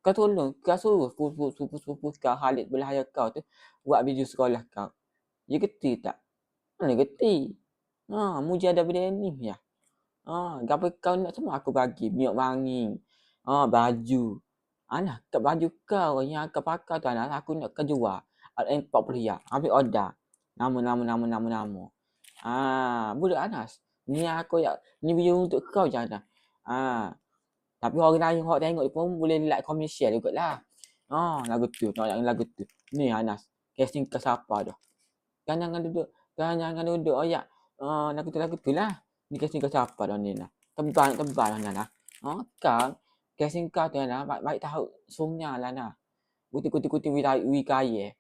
kau suruh sepupu kau Khalid Berhaya kau tu buat video sekolah kau. Dia geti tak? Mana geti? Muji ada benda ni ya. Gapo kau nak semua aku bagi, minyak wangi. Baju. Alah, kat baju kau yang kau pakai tu anak aku nak kau jual. Ada 40 riyal. Ambil order. Nama. Budak Anas. Ni aku ya, ni video untuk kau je Anas. Tapi orang lain hok tengok pun boleh like, comment, share jugalah. Lagu tu, nak lagu tu. Ni Anas. Casting ke siapa dah? Kan jangan duduk ayak. Lagu tu lah. Ni casting ke siapa dah ni lah. Tebal lah nah. Kau casting kau tu lah, baik tahu sungnya lah nah. Kuti wikaya.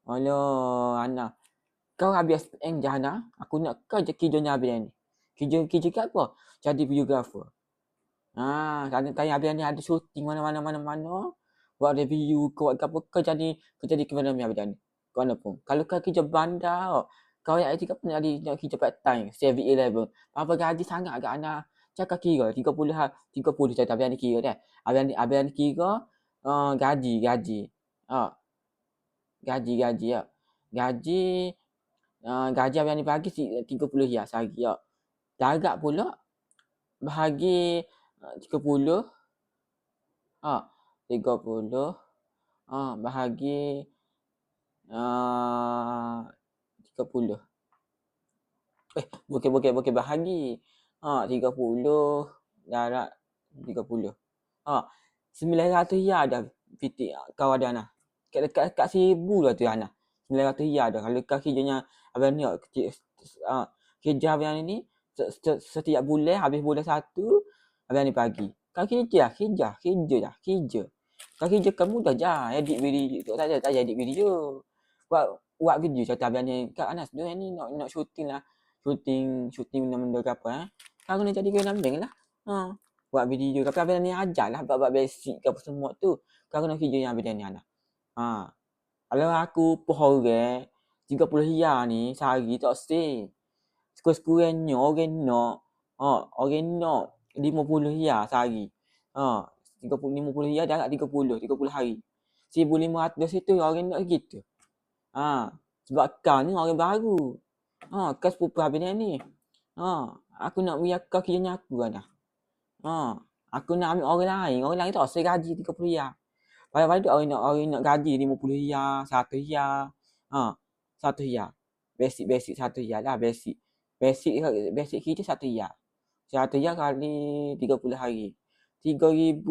Alah, Ana. Kau habis enjah nah. Aku nak kau je kerjanya habis ni. Kerja kat apa? Jadi videographer. Tanya habis ni ada syuting mana. Buat review kau buat apa? Kau jadi kameraman habis ni. Kau mana pun. Kalau kau kerja bandar, kau yang IT pun nak kerja part time, 7-11. Apa gaji sangat agak Ana. Cakap kira 30 cakap habis ni kira dah. Habis ni kira gaji. Gaji ya. Gaji habis ni bagi 30 riyal sehari ya. Jarak pula bahagi 30 bahagi 30. Bukan bahagi. 30 darab 30. 900 riyal dah PT kau ada nah. Dekat 1000 dah tu Ana. 900 riyal dah. Kalau kau kerjanya abang ni kerja abang ni setiap bulan habis bulan 1 abang ni pagi. Kau kerja. Kau kerja kamu dah je edit video. Tak edit video. Buat video cerita abang ni. Kak Anas dia ni nak shooting lah. Shooting benda ke apa Kau kena jadi cameraman lah. Buat video. Tapi abang ni ajar lah buat basic ke apa semua tu. Kau kena kerja yang abang ni Anas. Kalau aku pohon 30 riyal ni sehari tak sih. Sekurang-kurangnya orang nak 50 riyal sehari. 50 riyal darab 30 hari. 1,500 itu orang nak gitu. Sebab kau ni orang baru. Kau sepupu habis ni. Aku nak biar kau kerjanya aku kan dah. Aku nak ambil orang lain. Orang lain tak saya gaji 30 riyal. Pada orang nak gaji 50 riyal, 1 riyal. 1 riyal. Basic 1 riyal lah. Basic kerja 1 riyal. 1 riyal kali 30 hari. 3,000